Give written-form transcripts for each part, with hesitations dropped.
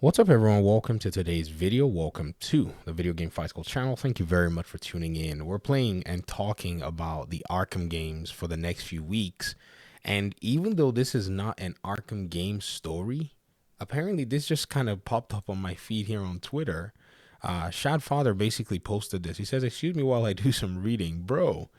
What's up, everyone? Welcome to today's video. Welcome to the Video Game Fight School channel. Thank you very much for tuning in. We're playing and talking about the Arkham games for the next few weeks. And even though this is not an Arkham game story, apparently this just kind of popped up on my feed here on Twitter. Shad Father basically posted this. He says, "Excuse me while I do some reading." Bro,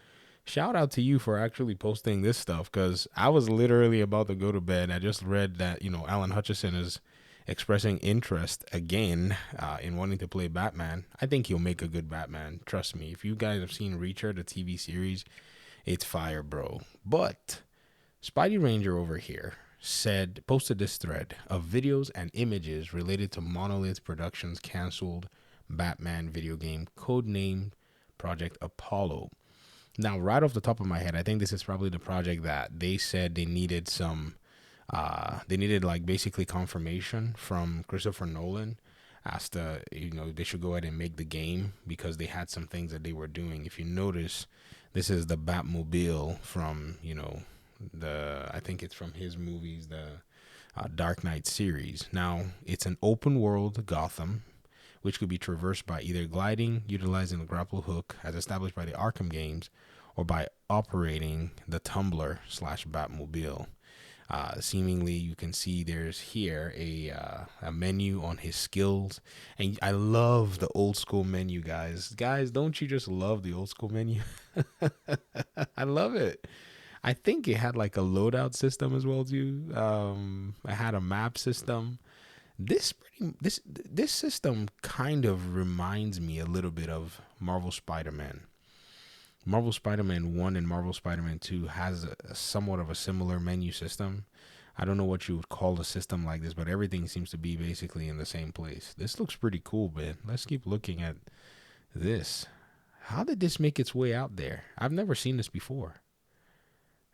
shout out to you for actually posting this stuff, because I was literally about to go to bed. I just read that, Alan Hutchison is expressing interest again in wanting to play Batman. I think he'll make a good Batman. Trust me. If you guys have seen Reacher, the TV series, it's fire, bro. But Spidey Ranger over here posted this thread of videos and images related to Monolith Productions' canceled Batman video game codenamed Project Apollo. Now, right off the top of my head, I think this is probably the project that they said they needed like basically confirmation from Christopher Nolan as to, they should go ahead and make the game, because they had some things that they were doing. If you notice, this is the Batmobile from, I think it's from his movies, the Dark Knight series. Now, it's an open world Gotham, which could be traversed by either gliding, utilizing the grapple hook as established by the Arkham games, or by operating the Tumbler slash Batmobile. Seemingly, you can see there's here a menu on his skills, and I love the old school menu, guys. Guys, don't you just love the old school menu? I love it. I think it had like a loadout system as well too. I had a map system. This system kind of reminds me a little bit of Marvel Spider-Man. Marvel Spider-Man 1 and Marvel Spider-Man 2 has a somewhat of a similar menu system. I don't know what you would call a system like this, but everything seems to be basically in the same place. This looks pretty cool, man. Let's keep looking at this. How did this make its way out there? I've never seen this before.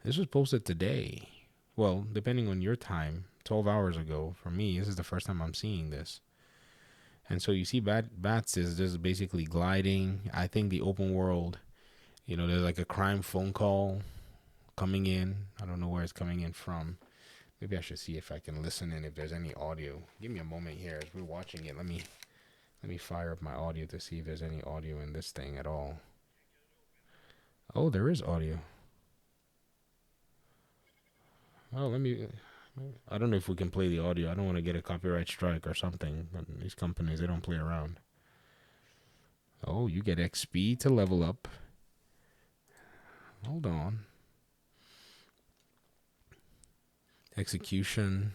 This was posted today. Well, depending on your time, 12 hours ago. For me, this is the first time I'm seeing this. And so you see Bats is just basically gliding. I think the open world, there's like a crime phone call coming in. I don't know where it's coming in from. Maybe I should see if I can listen in if there's any audio. Give me a moment here as we're watching it. Let me fire up my audio to see if there's any audio in this thing at all. Oh, there is audio. Oh, I don't know if we can play the audio. I don't want to get a copyright strike or something. These companies, they don't play around. Oh, you get XP to level up. Hold on. Execution.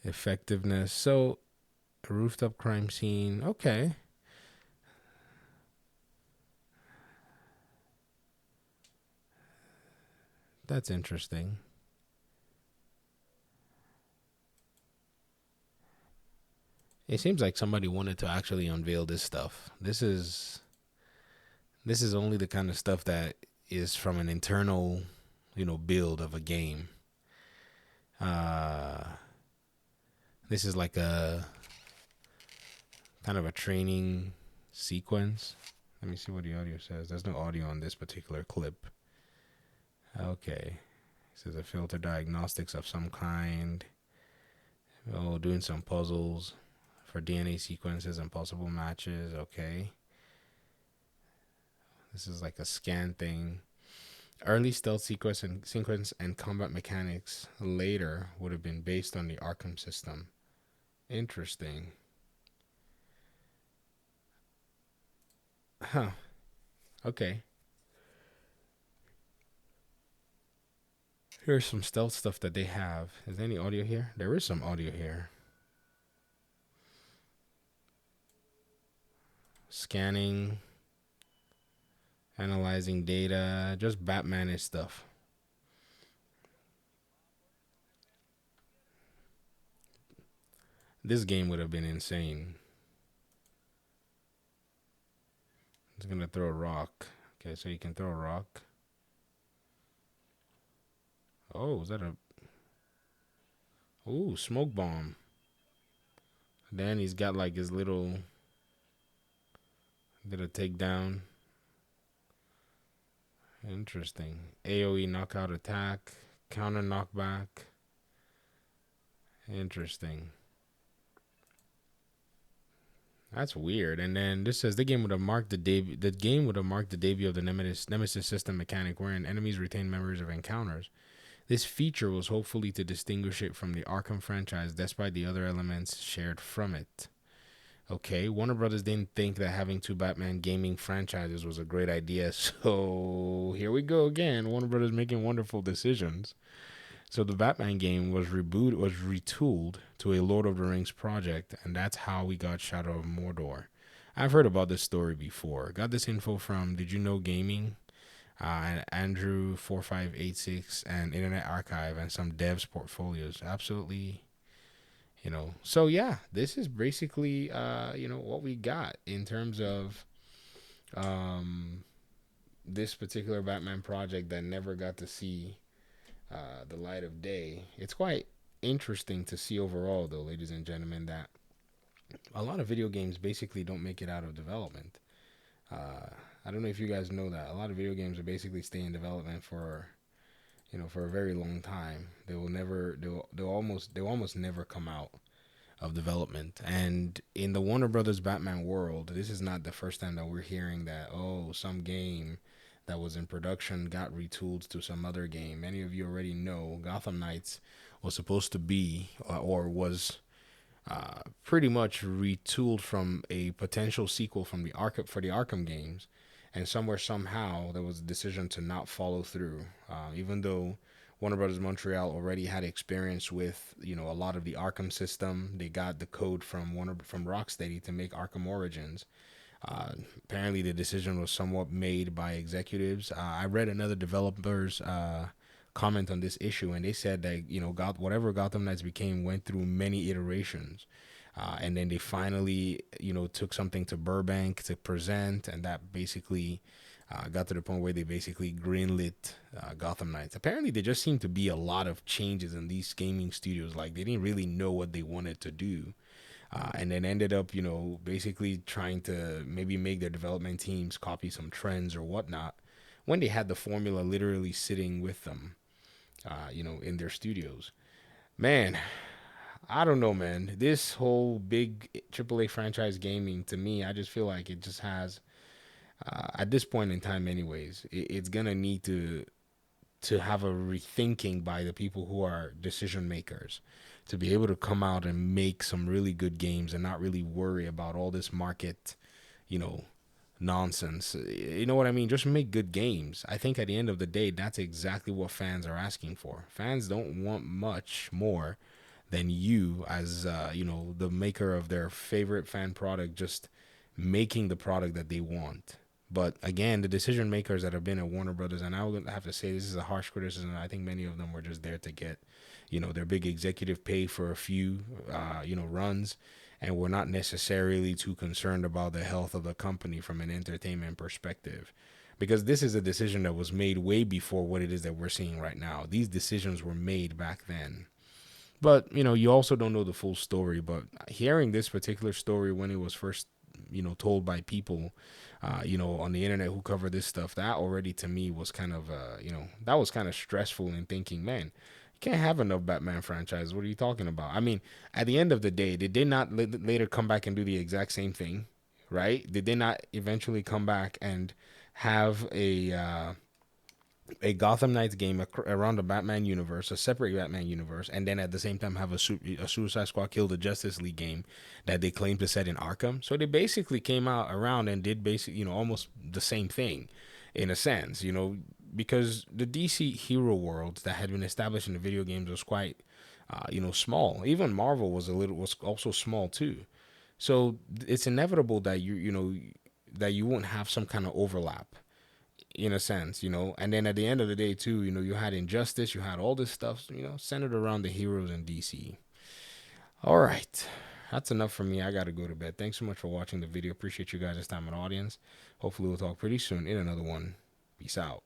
Effectiveness. So, a rooftop crime scene. Okay. That's interesting. It seems like somebody wanted to actually unveil this stuff. This is only the kind of stuff that is from an internal, build of a game. Uh this is like a kind of a training sequence. Let me see what the audio says. There's no audio on this particular clip. Okay. This is a filter diagnostics of some kind. Oh, doing some puzzles for DNA sequences and possible matches. Okay. This is like a scan thing. Early stealth sequence and combat mechanics later would have been based on the Arkham system. Interesting. Huh. Okay. Here's some stealth stuff that they have. Is there any audio here? There is some audio here. Scanning, analyzing data, just Batman-ish stuff. This game would have been insane. It's gonna throw a rock. Okay, so you can throw a rock. Oh, is that a... Ooh, smoke bomb. Then he's got like his little... Did a takedown. Interesting. AoE knockout attack. Counter knockback. Interesting. That's weird. And then this says the game would have marked the debut of the Nemesis system mechanic, wherein enemies retain memories of encounters. This feature was hopefully to distinguish it from the Arkham franchise, despite the other elements shared from it. Okay, Warner Brothers didn't think that having two Batman gaming franchises was a great idea, so here we go again. Warner Brothers making wonderful decisions. So the Batman game was retooled to a Lord of the Rings project, and that's how we got Shadow of Mordor. I've heard about this story before. Got this info from Did You Know Gaming, and Andrew4586 and Internet Archive and some devs portfolios. Absolutely, So yeah, this is basically what we got in terms of um this particular Batman project that never got to see the light of day. It's quite interesting to see overall, though, ladies and gentlemen, that a lot of video games basically don't make it out of development. Uh, I don't know if you guys know that a lot of video games are basically stay in development for for a very long time. They will never they'll almost never come out of development. And in the Warner Brothers Batman world, this is not the first time that we're hearing that some game that was in production got retooled to some other game. Many of you already know Gotham Knights was supposed to be or was pretty much retooled from a potential sequel from the Arkham games, and somewhere somehow there was a decision to not follow through, even though Warner Brothers Montreal already had experience with a lot of the Arkham system. They got the code from Rocksteady to make Arkham Origins. Apparently, the decision was somewhat made by executives. I read another developer's comment on this issue, and they said that whatever Gotham Knights became went through many iterations, and then they finally took something to Burbank to present, and that basically got to the point where they basically greenlit Gotham Knights. Apparently, there just seemed to be a lot of changes in these gaming studios. Like they didn't really know what they wanted to do. And then ended up, basically trying to maybe make their development teams copy some trends or whatnot when they had the formula literally sitting with them, in their studios. Man, I don't know, man. This whole big AAA franchise gaming, to me, I just feel like it just has, at this point in time, anyways, it's gonna need to have a rethinking by the people who are decision makers to be able to come out and make some really good games and not really worry about all this market, you know, nonsense. You know what I mean? Just make good games. I think at the end of the day, that's exactly what fans are asking for. Fans don't want much more than you as the maker of their favorite fan product, just making the product that they want. But again, the decision makers that have been at Warner Brothers, and I would have to say this is a harsh criticism. I think many of them were just there to get, their big executive pay for a few, runs, and were not necessarily too concerned about the health of the company from an entertainment perspective. Because this is a decision that was made way before what it is that we're seeing right now. These decisions were made back then. But, you also don't know the full story. But hearing this particular story when it was first, told by people, on the internet who cover this stuff, that already to me was kind of, that was kind of stressful in thinking, man, you can't have enough Batman franchises. What are you talking about? I mean, at the end of the day, did they not later come back and do the exact same thing, right? Did they not eventually come back and have a Gotham Knights game around the Batman universe, a separate Batman universe, and then at the same time have a Suicide Squad Kill the Justice League game that they claim to set in Arkham? So they basically came out around and did basically, almost the same thing in a sense, because the DC hero world that had been established in the video games was quite, small. Even Marvel was also small too. So it's inevitable that that you won't have some kind of overlap in a sense, and then at the end of the day too, you had Injustice, you had all this stuff, centered around the heroes in DC. All right, that's enough for me. I gotta go to bed. Thanks so much for watching the video. Appreciate you guys' time and audience. Hopefully we'll talk pretty soon in another one. Peace out.